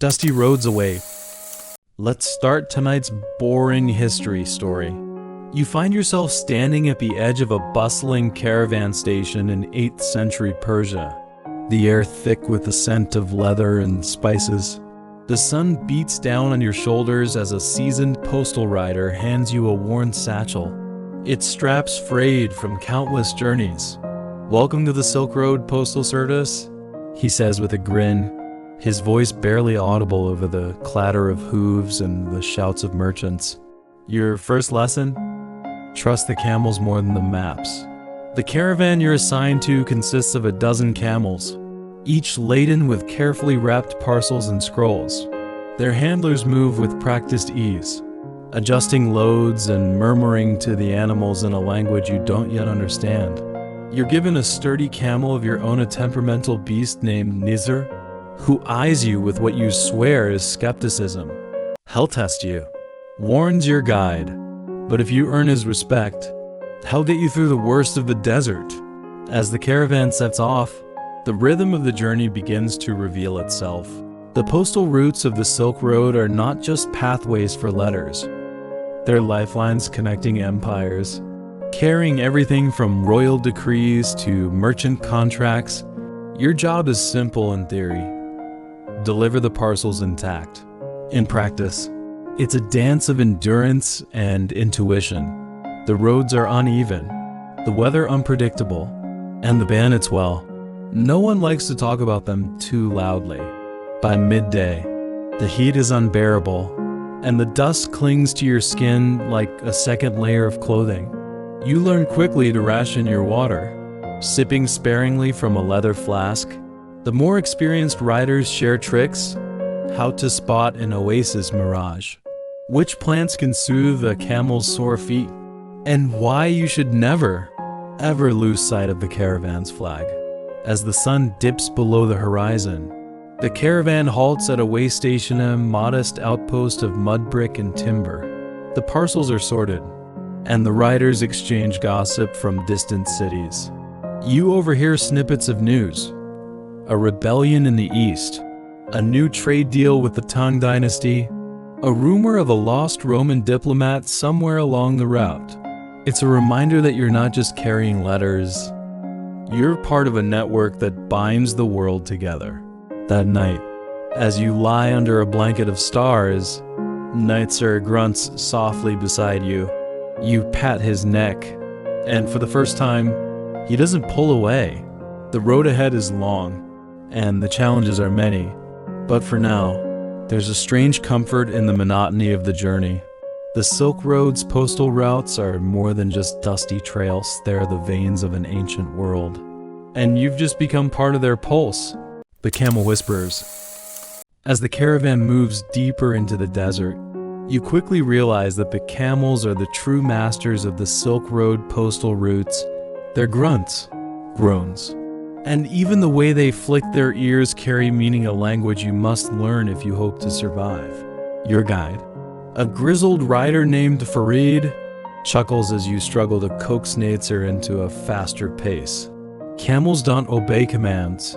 dusty roads away. Let's start tonight's boring history story. You find yourself standing at the edge of a bustling caravan station in 8th century Persia, the air thick with the scent of leather and spices. The sun beats down on your shoulders as a seasoned postal rider hands you a worn satchel, its straps frayed from countless journeys. "Welcome to the Silk Road Postal Service," he says with a grin, his voice barely audible over the clatter of hooves and the shouts of merchants. "Your first lesson? Trust the camels more than the maps." The caravan you're assigned to consists of a dozen camels, each laden with carefully wrapped parcels and scrolls. Their handlers move with practiced ease, adjusting loads and murmuring to the animals in a language you don't yet understand. You're given a sturdy camel of your own, a temperamental beast named Nizar, who eyes you with what you swear is skepticism. "He'll test you," warns your guide, "but if you earn his respect, he'll get you through the worst of the desert." As the caravan sets off, the rhythm of the journey begins to reveal itself. The postal routes of the Silk Road are not just pathways for letters. They're lifelines connecting empires, carrying everything from royal decrees to merchant contracts. Your job is simple in theory: deliver the parcels intact. In practice, it's a dance of endurance and intuition. The roads are uneven, the weather unpredictable, and the bandits, well, no one likes to talk about them too loudly. By midday, the heat is unbearable, and the dust clings to your skin like a second layer of clothing. You learn quickly to ration your water, sipping sparingly from a leather flask. The more experienced riders share tricks: how to spot an oasis mirage, which plants can soothe a camel's sore feet, and why you should never, ever lose sight of the caravan's flag. As the sun dips below the horizon, the caravan halts at a way station, a modest outpost of mud brick and timber. The parcels are sorted, and the riders exchange gossip from distant cities. You overhear snippets of news: a rebellion in the east, a new trade deal with the Tang dynasty, a rumor of a lost Roman diplomat somewhere along the route. It's a reminder that you're not just carrying letters. You're part of a network that binds the world together. That night, as you lie under a blanket of stars, Nizar grunts softly beside you. You pat his neck, and for the first time, he doesn't pull away. The road ahead is long, and the challenges are many, but for now, there's a strange comfort in the monotony of the journey. The Silk Road's postal routes are more than just dusty trails. They're the veins of an ancient world, and you've just become part of their pulse. The Camel Whispers. As the caravan moves deeper into the desert, you quickly realize that the camels are the true masters of the Silk Road postal routes. Their grunts, groans, and even the way they flick their ears carry meaning, a language you must learn if you hope to survive. Your guide, a grizzled rider named Farid, chuckles as you struggle to coax Nizar into a faster pace. "Camels don't obey commands,"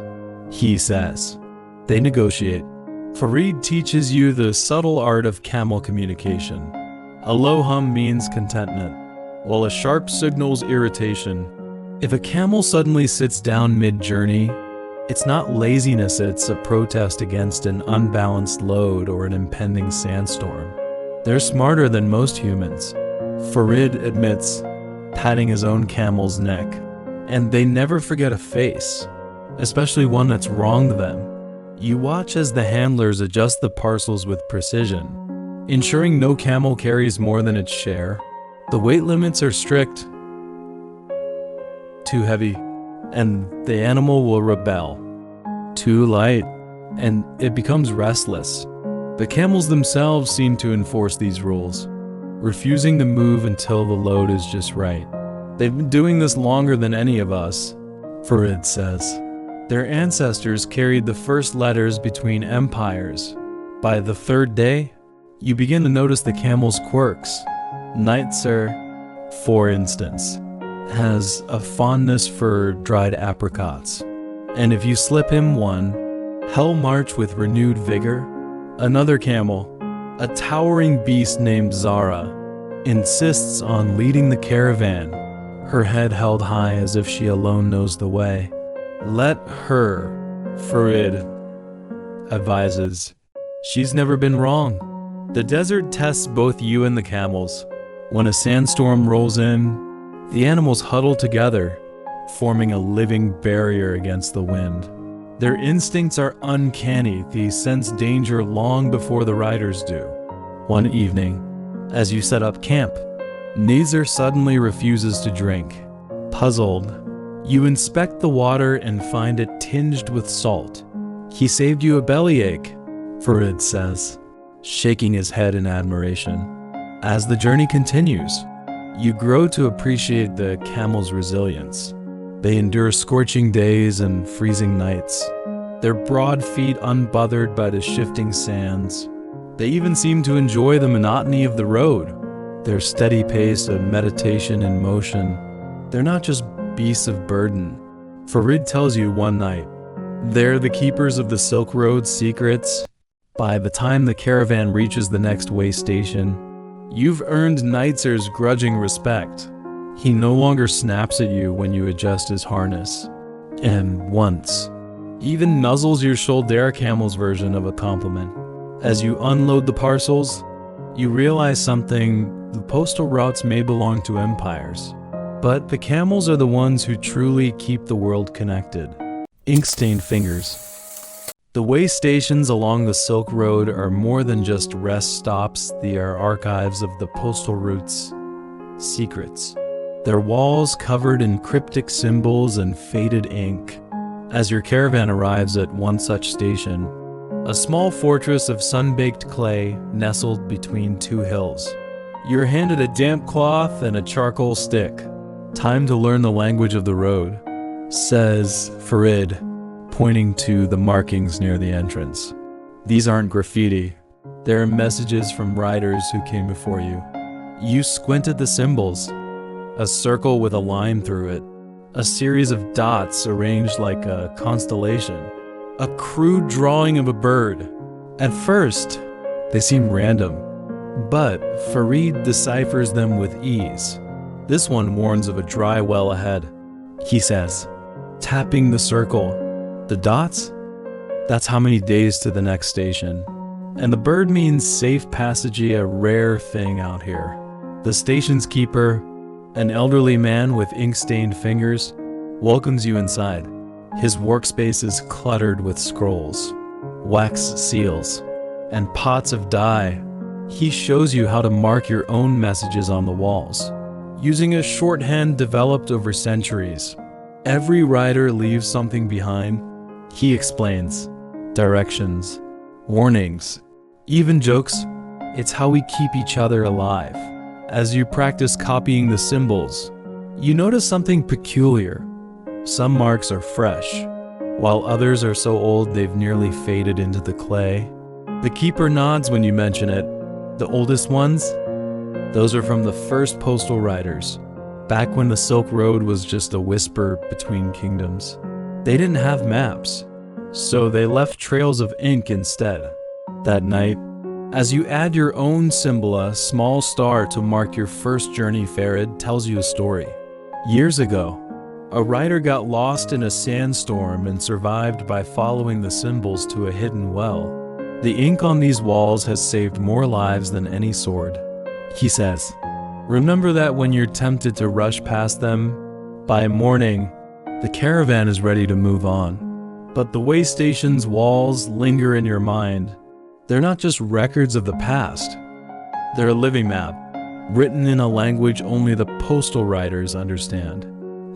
he says. "They negotiate." Farid teaches you the subtle art of camel communication. A low hum means contentment, while a sharp signals irritation. If a camel suddenly sits down mid-journey, it's not laziness, it's a protest against an unbalanced load or an impending sandstorm. They're smarter than most humans, Farid admits, patting his own camel's neck. And they never forget a face, especially one that's wronged them. You watch as the handlers adjust the parcels with precision, ensuring no camel carries more than its share. The weight limits are strict. Too heavy, and the animal will rebel. Too light, and it becomes restless. The camels themselves seem to enforce these rules, refusing to move until the load is just right. "They've been doing this longer than any of us," Farid says. "Their ancestors carried the first letters between empires. By the third day, you begin to notice the camel's quirks. Nizar, for instance, has a fondness for dried apricots, and if you slip him one, he'll march with renewed vigor. Another camel, a towering beast named Zara, insists on leading the caravan, her head held high as if she alone knows the way. Let her, Farid advises. She's never been wrong. The desert tests both you and the camels. When a sandstorm rolls in, the animals huddle together, forming a living barrier against the wind. Their instincts are uncanny. They sense danger long before the riders do. One evening, as you set up camp, Nazir suddenly refuses to drink. Puzzled, you inspect the water and find it tinged with salt. He saved you a bellyache, Farid says, shaking his head in admiration. As the journey continues, you grow to appreciate the camel's resilience. They endure scorching days and freezing nights, their broad feet unbothered by the shifting sands. They even seem to enjoy the monotony of the road, their steady pace of meditation and motion. They're not just beasts of burden. Farid tells you one night, they're the keepers of the Silk Road's secrets. By the time the caravan reaches the next way station, you've earned Neitzer's grudging respect. He no longer snaps at you when you adjust his harness, and once, even nuzzles your shoulder camel's version of a compliment. As you unload the parcels, you realize something: the postal routes may belong to empires, but the camels are the ones who truly keep the world connected. Ink-stained fingers. The way stations along the Silk Road are more than just rest stops. They are archives of the postal route's secrets. Their walls covered in cryptic symbols and faded ink. As your caravan arrives at one such station, a small fortress of sun-baked clay nestled between two hills, you're handed a damp cloth and a charcoal stick. Time to learn the language of the road, says Farid, pointing to the markings near the entrance. These aren't graffiti. They're messages from riders who came before you. You squint at the symbols. A circle with a line through it, a series of dots arranged like a constellation, a crude drawing of a bird. At first, they seem random, but Farid deciphers them with ease. This one warns of a dry well ahead, he says, tapping the circle. The dots? That's how many days to the next station. And the bird means safe passage, a rare thing out here. The station's keeper, an elderly man with ink-stained fingers, welcomes you inside. His workspace is cluttered with scrolls, wax seals, and pots of dye. He shows you how to mark your own messages on the walls, using a shorthand developed over centuries. Every rider leaves something behind, he explains. Directions, warnings, even jokes. It's how we keep each other alive. As you practice copying the symbols, you notice something peculiar. Some marks are fresh, while others are so old they've nearly faded into the clay. The keeper nods when you mention it. The oldest ones? Those are from the first postal riders, back when the Silk Road was just a whisper between kingdoms. They didn't have maps, so they left trails of ink instead. That night, as you add your own symbol, a small star to mark your first journey, Farid tells you a story. Years ago, a rider got lost in a sandstorm and survived by following the symbols to a hidden well. The ink on these walls has saved more lives than any sword, he says. Remember that when you're tempted to rush past them. By morning, the caravan is ready to move on. But the way station's walls linger in your mind. They're not just records of the past. They're a living map, written in a language only the postal riders understand.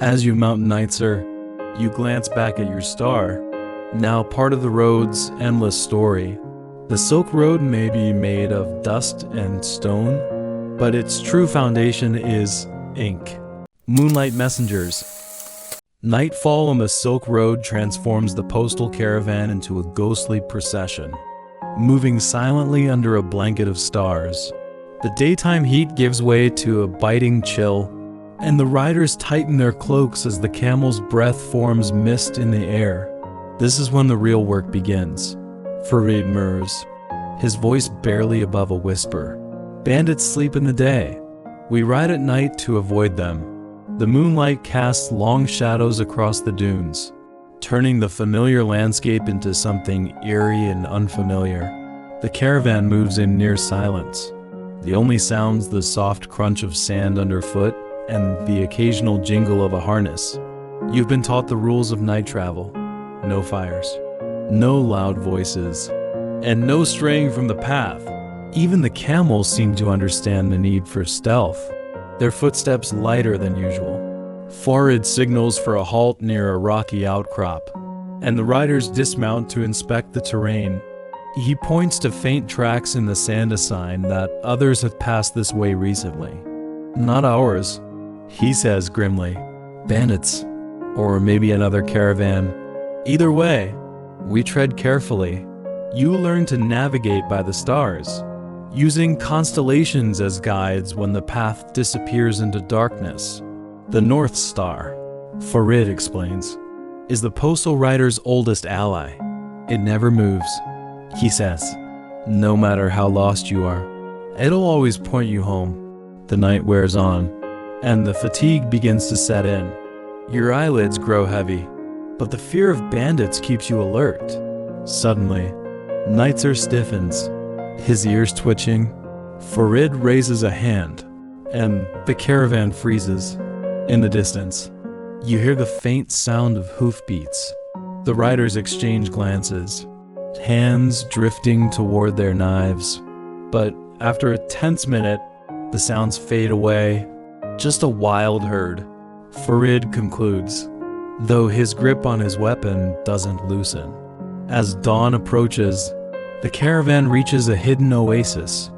As you mount Neitzer, you glance back at your star, now part of the road's endless story. The Silk Road may be made of dust and stone, but its true foundation is ink. Moonlight Messengers. Nightfall on the Silk Road transforms the postal caravan into a ghostly procession, moving silently under a blanket of stars. The daytime heat gives way to a biting chill, and the riders tighten their cloaks as the camel's breath forms mist in the air. This is when the real work begins. Farid murmurs, his voice barely above a whisper. "Bandits sleep in the day. We ride at night to avoid them." The moonlight casts long shadows across the dunes, turning the familiar landscape into something eerie and unfamiliar. The caravan moves in near silence. The only sounds the soft crunch of sand underfoot and the occasional jingle of a harness. You've been taught the rules of night travel. No fires, no loud voices, and no straying from the path. Even the camels seem to understand the need for stealth, their footsteps lighter than usual. Farid signals for a halt near a rocky outcrop, and the riders dismount to inspect the terrain. He points to faint tracks in the sand, a sign that others have passed this way recently. "Not ours," he says grimly. "Bandits, or maybe another caravan. Either way, we tread carefully. You learn to navigate by the stars, using constellations as guides when the path disappears into darkness. The North Star," Farid explains, "is the postal rider's oldest ally. It never moves," he says. "No matter how lost you are, it'll always point you home." The night wears on, and the fatigue begins to set in. Your eyelids grow heavy, but the fear of bandits keeps you alert. Suddenly, Nitzer stiffens, his ears twitching. Farid raises a hand, and the caravan freezes. In the distance, you hear the faint sound of hoof beats. The riders exchange glances, hands drifting toward their knives. But after a tense minute, the sounds fade away. Just a wild herd, Farid concludes, though his grip on his weapon doesn't loosen. As dawn approaches, the caravan reaches a hidden oasis,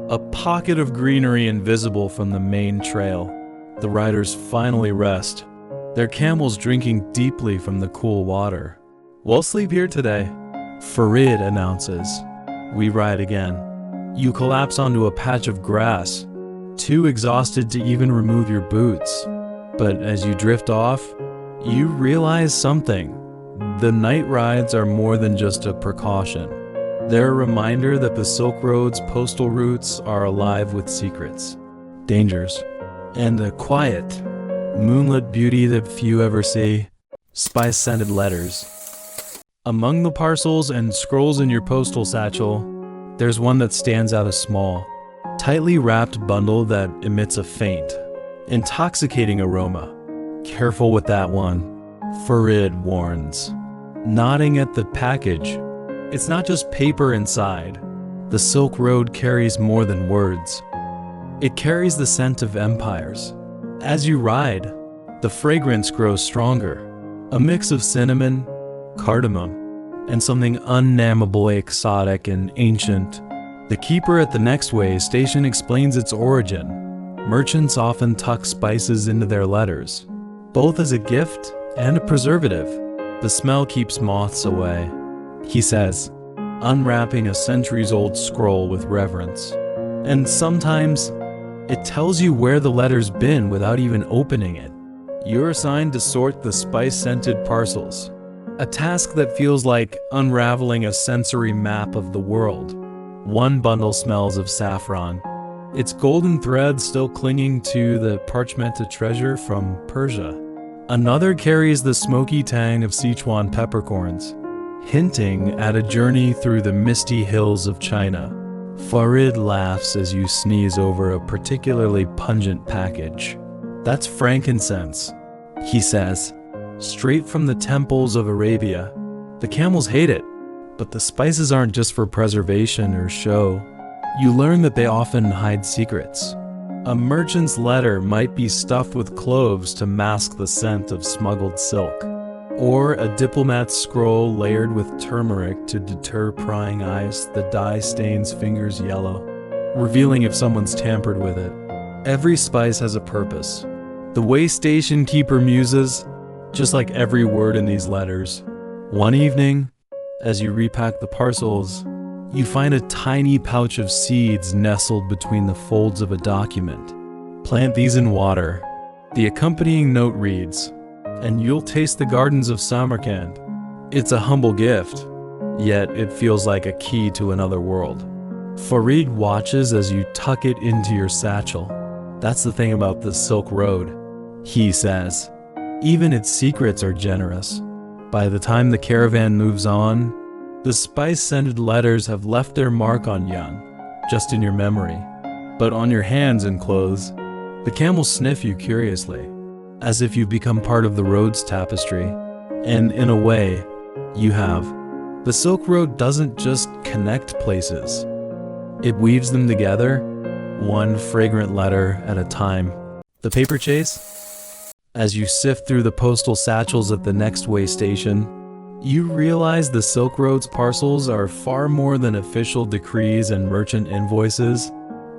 a pocket of greenery invisible from the main trail. The riders finally rest, their camels drinking deeply from the cool water. "We'll sleep here today," Farid announces. We ride again. You collapse onto a patch of grass, too exhausted to even remove your boots. But as you drift off, you realize something. The night rides are more than just a precaution. They're a reminder that the Silk Road's postal routes are alive with secrets, dangers, and a quiet, moonlit beauty that few ever see. Spice-scented letters. Among the parcels and scrolls in your postal satchel, there's one that stands out, a small, tightly wrapped bundle that emits a faint, intoxicating aroma. "Careful with that one," Farid warns, nodding at the package. It's not just paper inside. The Silk Road carries more than words. It carries the scent of empires. As you ride, the fragrance grows stronger, a mix of cinnamon, cardamom, and something unnamable, exotic and ancient. The keeper at the next way station explains its origin. Merchants often tuck spices into their letters, both as a gift and a preservative. "The smell keeps moths away," he says, unwrapping a centuries-old scroll with reverence. "And sometimes, it tells you where the letter's been without even opening it." You're assigned to sort the spice-scented parcels, a task that feels like unraveling a sensory map of the world. One bundle smells of saffron, its golden thread still clinging to the parchmented treasure from Persia. Another carries the smoky tang of Sichuan peppercorns, hinting at a journey through the misty hills of China. Farid laughs as you sneeze over a particularly pungent package. "That's frankincense," he says, "straight from the temples of Arabia. The camels hate it, but the spices aren't just for preservation or show. You learn that they often hide secrets. A merchant's letter might be stuffed with cloves to mask the scent of smuggled silk, or a diplomat's scroll layered with turmeric to deter prying eyes. The dye stains fingers yellow, revealing if someone's tampered with it. Every spice has a purpose. The way station keeper muses, just like every word in these letters. One evening, as you repack the parcels, you find a tiny pouch of seeds nestled between the folds of a document. "Plant these in water," the accompanying note reads, "and you'll taste the gardens of Samarkand." It's a humble gift, yet it feels like a key to another world. Farid watches as you tuck it into your satchel. That's the thing about the Silk Road, he says. Even its secrets are generous. By the time the caravan moves on, the spice-scented letters have left their mark on Yan, just in your memory. But on your hands and clothes, the camels sniff you curiously, as if you've become part of the road's tapestry. And in a way, you have. The Silk Road doesn't just connect places. It weaves them together, one fragrant letter at a time. The paper chase? As you sift through the postal satchels at the next way station, you realize the Silk Road's parcels are far more than official decrees and merchant invoices.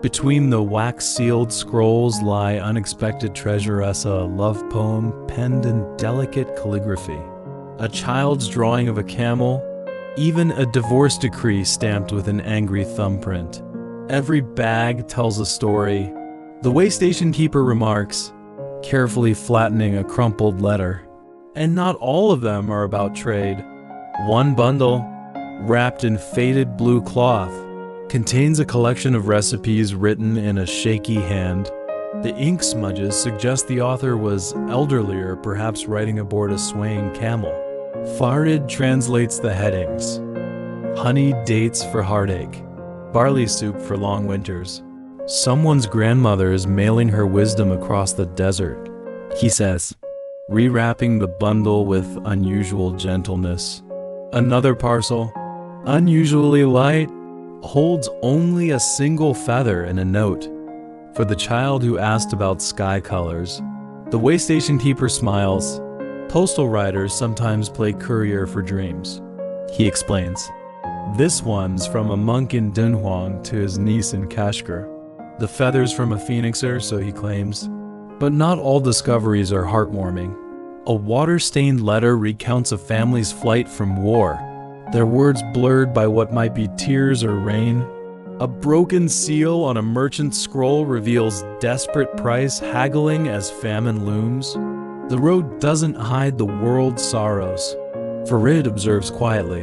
Between the wax-sealed scrolls lie unexpected treasure as a love poem penned in delicate calligraphy, a child's drawing of a camel, even a divorce decree stamped with an angry thumbprint. Every bag tells a story. The way station keeper remarks, carefully flattening a crumpled letter. And not all of them are about trade. One bundle, wrapped in faded blue cloth, contains a collection of recipes written in a shaky hand. The ink smudges suggest the author was elderly or perhaps writing aboard a swaying camel. Farid translates the headings. Honeyed dates for heartache. Barley soup for long winters. Someone's grandmother is mailing her wisdom across the desert, he says, rewrapping the bundle with unusual gentleness. Another parcel, unusually light, holds only a single feather and a note. For the child who asked about sky colors, the way station keeper smiles. Postal riders sometimes play courier for dreams, he explains. This one's from a monk in Dunhuang to his niece in Kashgar. The feather's from a phoenixer, so he claims. But not all discoveries are heartwarming. A water-stained letter recounts a family's flight from war, their words blurred by what might be tears or rain. A broken seal on a merchant's scroll reveals desperate price haggling as famine looms. The road doesn't hide the world's sorrows. Farid observes quietly.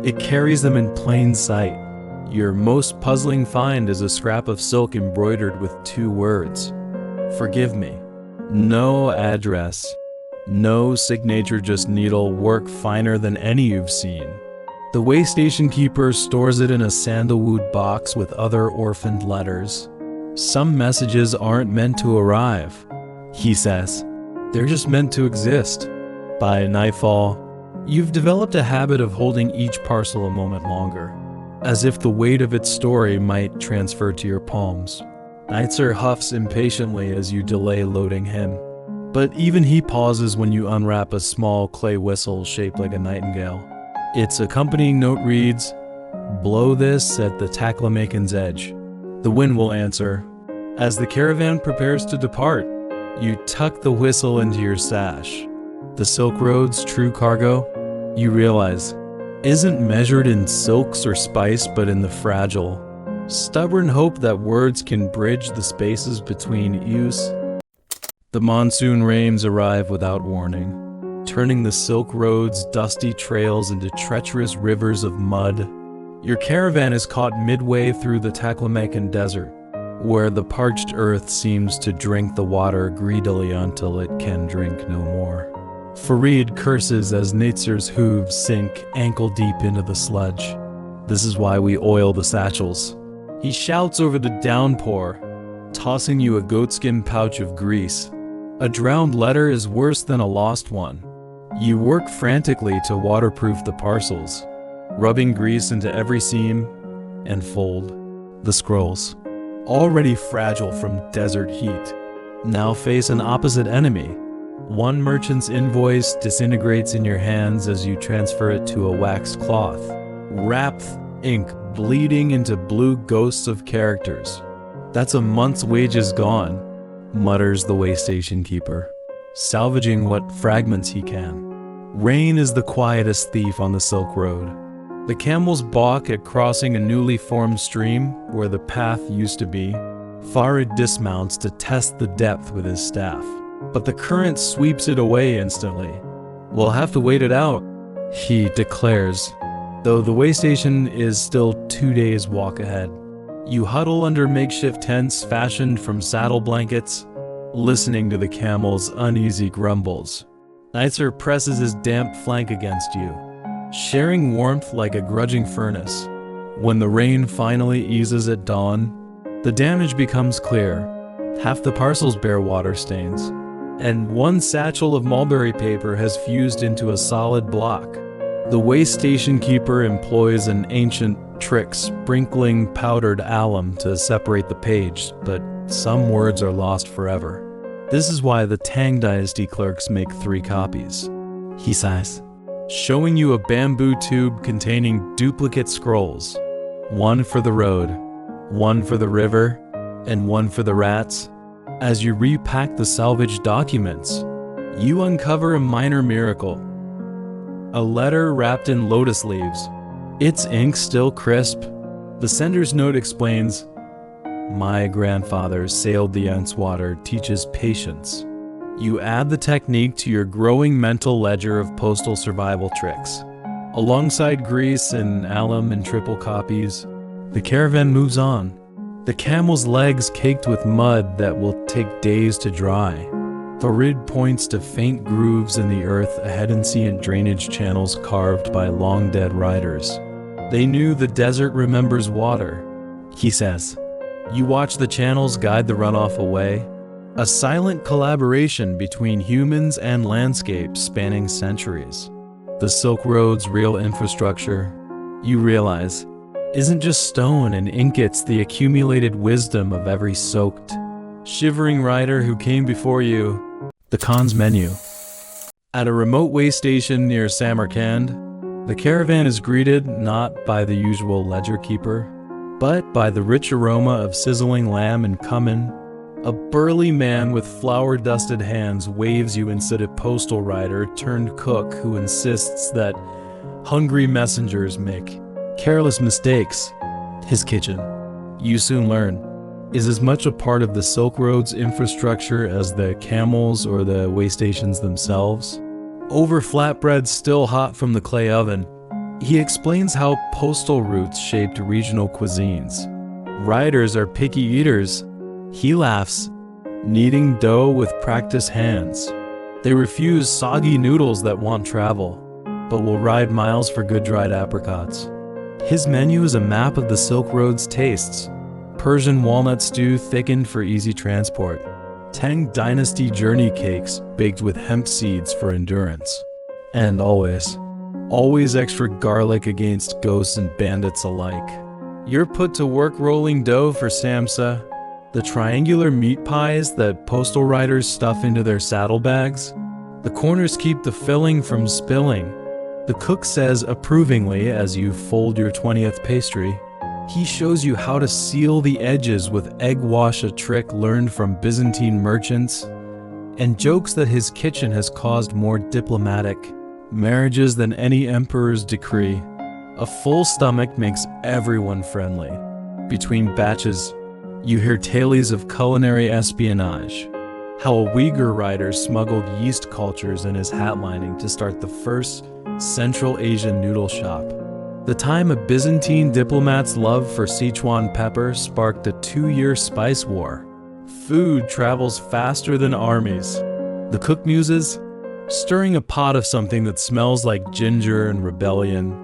It carries them in plain sight. Your most puzzling find is a scrap of silk embroidered with 2 words. Forgive me. No address. No signature, just needle work finer than any you've seen. The way station keeper stores it in a sandalwood box with other orphaned letters. Some messages aren't meant to arrive, he says. They're just meant to exist. By nightfall, you've developed a habit of holding each parcel a moment longer, as if the weight of its story might transfer to your palms. Neitzer huffs impatiently as you delay loading him, but even he pauses when you unwrap a small clay whistle shaped like a nightingale. Its accompanying note reads, "Blow this at the Taklamakan's edge. The wind will answer." As the caravan prepares to depart, you tuck the whistle into your sash. The Silk Road's true cargo, you realize, isn't measured in silks or spice, but in the fragile, stubborn hope that words can bridge the spaces between use. The monsoon rains arrive without warning, turning the Silk Road's dusty trails into treacherous rivers of mud. Your caravan is caught midway through the Taklamakan desert, where the parched earth seems to drink the water greedily until it can drink no more. Farid curses as Neitzer's hooves sink ankle-deep into the sludge. This is why we oil the satchels. He shouts over the downpour, tossing you a goatskin pouch of grease. A drowned letter is worse than a lost one. You work frantically to waterproof the parcels, rubbing grease into every seam, and fold. The scrolls, already fragile from desert heat, now face an opposite enemy. One merchant's invoice disintegrates in your hands as you transfer it to a waxed cloth. Wrapped ink bleeding into blue ghosts of characters. "That's a month's wages gone," mutters the way station keeper, salvaging what fragments he can. Rain is the quietest thief on the Silk Road. The camels balk at crossing a newly formed stream where the path used to be. Farid dismounts to test the depth with his staff, but the current sweeps it away instantly. "We'll have to wait it out," he declares, though the way station is still 2 days' walk ahead. You huddle under makeshift tents fashioned from saddle blankets, listening to the camel's uneasy grumbles. Nitzer presses his damp flank against you, sharing warmth like a grudging furnace. When the rain finally eases at dawn, the damage becomes clear. Half the parcels bear water stains, and one satchel of mulberry paper has fused into a solid block. The way station keeper employs an ancient trick, sprinkling powdered alum to separate the page, but some words are lost forever. This is why the Tang Dynasty clerks make 3 copies. He sighs, showing you a bamboo tube containing duplicate scrolls. One for the road, one for the river, and one for the rats. As you repack the salvaged documents, you uncover a minor miracle. A letter wrapped in lotus leaves. Its ink still crisp. The sender's note explains, "My grandfather sailed the Unswater, teaches patience." You add the technique to your growing mental ledger of postal survival tricks. Alongside grease and alum and triple copies, the caravan moves on. The camel's legs caked with mud that will take days to dry. Farid points to faint grooves in the earth ahead and ancient drainage channels carved by long-dead riders. They knew the desert remembers water, he says. You watch the channels guide the runoff away, a silent collaboration between humans and landscapes spanning centuries. The Silk Road's real infrastructure, you realize, isn't just stone and ink, it's the accumulated wisdom of every soaked, shivering rider who came before you. The Khan's menu. At a remote way station near Samarkand, the caravan is greeted not by the usual ledger keeper, but by the rich aroma of sizzling lamb and cumin. A burly man with flour-dusted hands waves you instead of postal rider turned cook who insists that hungry messengers make careless mistakes. His kitchen, you soon learn, is as much a part of the Silk Road's infrastructure as the camels or the way stations themselves. Over flatbreads still hot from the clay oven, he explains how postal routes shaped regional cuisines. Riders are picky eaters, he laughs, kneading dough with practiced hands. They refuse soggy noodles that want travel, but will ride miles for good dried apricots. His menu is a map of the Silk Road's tastes. Persian walnut stew thickened for easy transport. Tang Dynasty journey cakes baked with hemp seeds for endurance. And always extra garlic against ghosts and bandits alike. You're put to work rolling dough for samsa, the triangular meat pies that postal riders stuff into their saddlebags. The corners keep the filling from spilling. The cook says approvingly as you fold your 20th pastry. He shows you how to seal the edges with egg wash, a trick learned from Byzantine merchants, and jokes that his kitchen has caused more diplomatic marriages than any emperor's decree. A full stomach makes everyone friendly. Between batches, you hear tales of culinary espionage, how a Uyghur rider smuggled yeast cultures in his hat lining to start the first Central Asian noodle shop. The time a Byzantine diplomat's love for Sichuan pepper sparked a 2-year spice war. Food travels faster than armies. The cook muses, stirring a pot of something that smells like ginger and rebellion.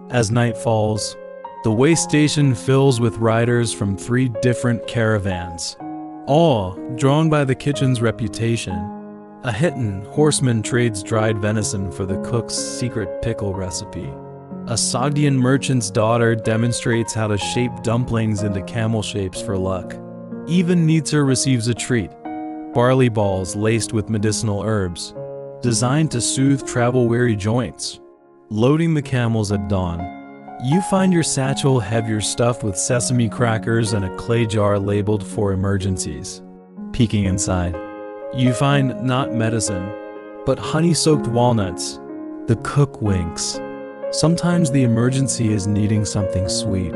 As night falls, the way station fills with riders from 3 different caravans, all drawn by the kitchen's reputation. A Hittan horseman trades dried venison for the cook's secret pickle recipe. A Sogdian merchant's daughter demonstrates how to shape dumplings into camel shapes for luck. Even Nitzer receives a treat, barley balls laced with medicinal herbs, designed to soothe travel-weary joints. Loading the camels at dawn, you find your satchel heavier stuffed with sesame crackers and a clay jar labeled for emergencies. Peeking inside, you find not medicine, but honey-soaked walnuts. The cook winks. Sometimes the emergency is needing something sweet.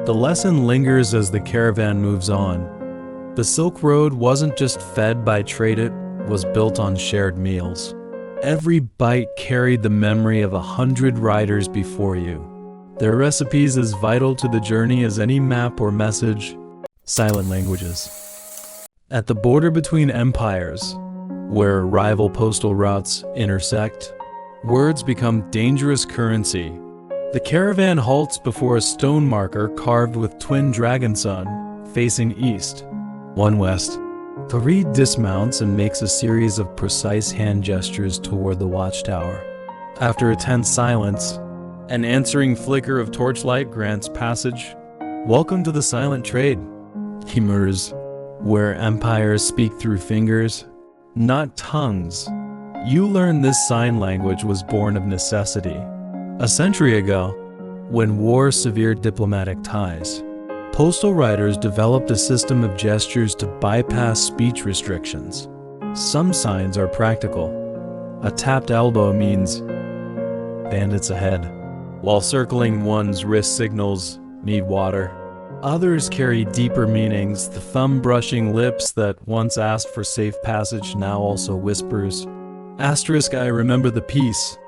The lesson lingers as the caravan moves on. The Silk Road wasn't just fed by trade, it was built on shared meals. Every bite carried the memory of 100 riders before you. Their recipes as vital to the journey as any map or message. Silent languages. At the border between empires, where rival postal routes intersect, words become dangerous currency. The caravan halts before a stone marker carved with twin dragon sun, facing east, one west. Farid dismounts and makes a series of precise hand gestures toward the watchtower. After a tense silence, an answering flicker of torchlight grants passage. "Welcome to the silent trade," he murmurs, "where empires speak through fingers, not tongues." You learn this sign language was born of necessity. A century ago, when war severed diplomatic ties, postal writers developed a system of gestures to bypass speech restrictions. Some signs are practical. A tapped elbow means bandits ahead, while circling one's wrist signals need water. Others carry deeper meanings. The thumb brushing lips that once asked for safe passage now also whispers. Asterisk, I remember the peace.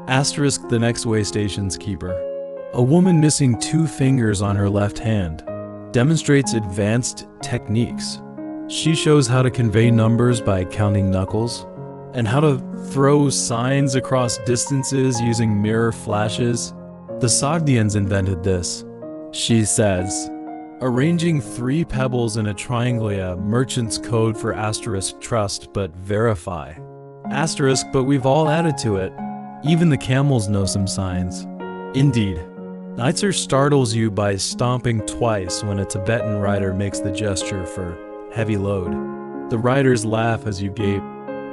Asterisk, the next way station's keeper. A woman missing 2 fingers on her left hand demonstrates advanced techniques. She shows how to convey numbers by counting knuckles, and how to throw signs across distances using mirror flashes. The Sogdians invented this, she says, arranging 3 pebbles in a trianglia, merchant's code for asterisk trust but verify. Asterisk, but we've all added to it. Even the camels know some signs. Indeed, Neitzer startles you by stomping twice when a Tibetan rider makes the gesture for heavy load. The riders laugh as you gape.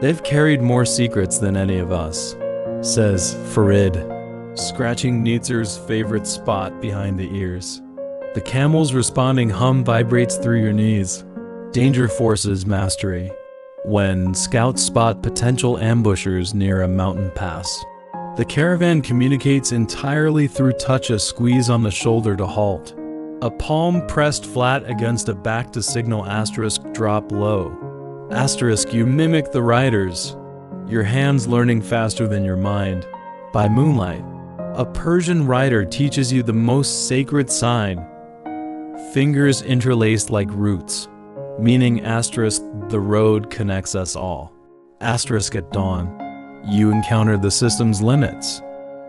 They've carried more secrets than any of us, says Farid, scratching Neitzer's favorite spot behind the ears. The camel's responding hum vibrates through your knees. Danger forces mastery. When scouts spot potential ambushers near a mountain pass. The caravan communicates entirely through touch, a squeeze on the shoulder to halt. A palm pressed flat against a back to signal asterisk drop low. Asterisk, you mimic the riders, your hands learning faster than your mind. By moonlight, a Persian rider teaches you the most sacred sign. Fingers interlaced like roots, meaning asterisk, the road connects us all. Asterisk, at dawn, you encounter the system's limits.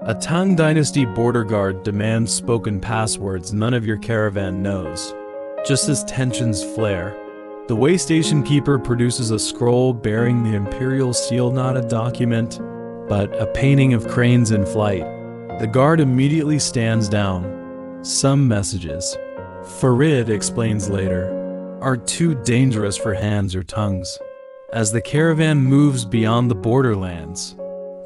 A Tang Dynasty border guard demands spoken passwords none of your caravan knows. Just as tensions flare, the way station keeper produces a scroll bearing the imperial seal, not a document, but a painting of cranes in flight. The guard immediately stands down. Some messages, Farid explains later, are too dangerous for hands or tongues. As the caravan moves beyond the borderlands,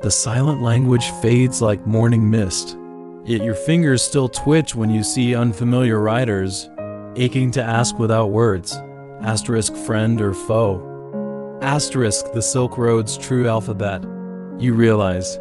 the silent language fades like morning mist. Yet your fingers still twitch when you see unfamiliar riders, aching to ask without words. Asterisk, friend or foe. Asterisk, the Silk Road's true alphabet. You realize,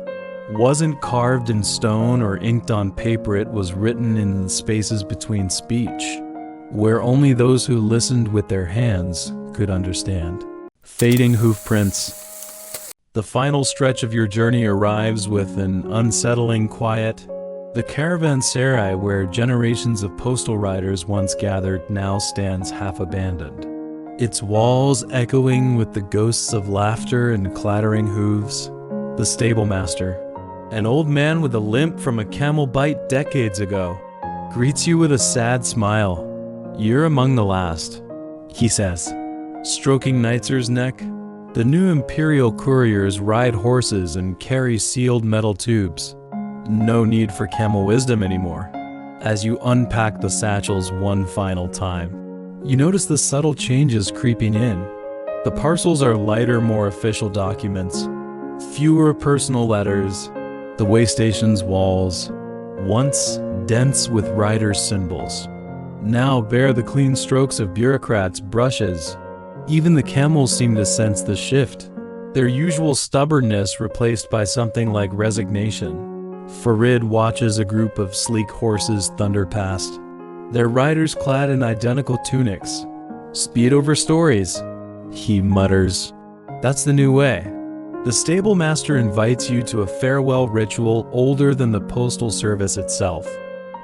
wasn't carved in stone or inked on paper, it was written in the spaces between speech, where only those who listened with their hands could understand. Fading hoof prints. The final stretch of your journey arrives with an unsettling quiet. The caravanserai where generations of postal riders once gathered now stands half abandoned. Its walls echoing with the ghosts of laughter and clattering hooves. The stable master, an old man with a limp from a camel bite decades ago, greets you with a sad smile. You're among the last, he says, stroking Neitzer's neck. The new imperial couriers ride horses and carry sealed metal tubes. No need for camel wisdom anymore. As you unpack the satchels one final time, you notice the subtle changes creeping in. The parcels are lighter, more official documents, fewer personal letters. The way station's walls, once dense with riders' symbols, now bear the clean strokes of bureaucrats' brushes. Even the camels seem to sense the shift, their usual stubbornness replaced by something like resignation. Farid watches a group of sleek horses thunder past, their riders clad in identical tunics. Speed over stories, he mutters. That's the new way. The stable master invites you to a farewell ritual older than the postal service itself.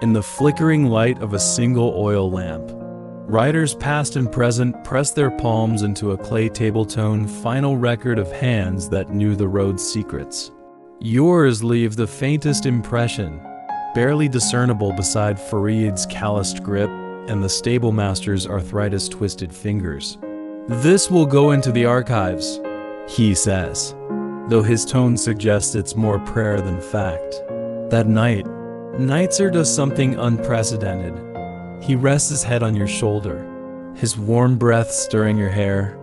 in the flickering light of a single oil lamp. Riders past and present press their palms into a clay tabletone final record of hands that knew the road's secrets. Yours leave the faintest impression, barely discernible beside Farid's calloused grip and the stablemaster's arthritis-twisted fingers. This will go into the archives, he says, though his tone suggests it's more prayer than fact. That night, Nitzer does something unprecedented. He rests his head on your shoulder, his warm breath stirring your hair.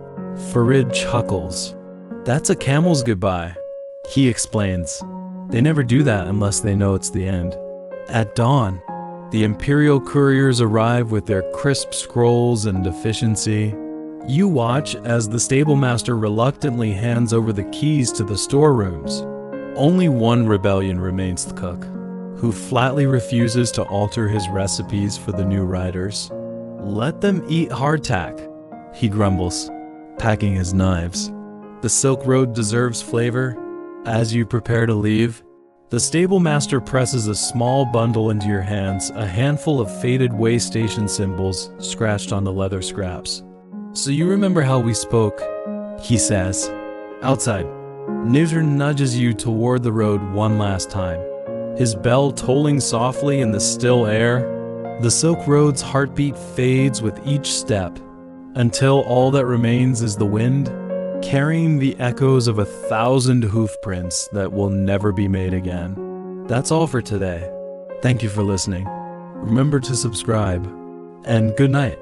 Farid chuckles. That's a camel's goodbye, he explains. They never do that unless they know it's the end. At dawn, the Imperial couriers arrive with their crisp scrolls and efficiency. You watch as the stablemaster reluctantly hands over the keys to the storerooms. Only one rebellion remains the cook, who flatly refuses to alter his recipes for the new riders. Let them eat hardtack, he grumbles, packing his knives. The Silk Road deserves flavor. As you prepare to leave, the stablemaster presses a small bundle into your hands, a handful of faded way station symbols scratched on the leather scraps. So you remember how we spoke, he says. Outside, Nitzer nudges you toward the road one last time, his bell tolling softly in the still air. The Silk Road's heartbeat fades with each step, until all that remains is the wind, carrying the echoes of 1,000 hoof prints that will never be made again. That's all for today. Thank you for listening. Remember to subscribe, and good night.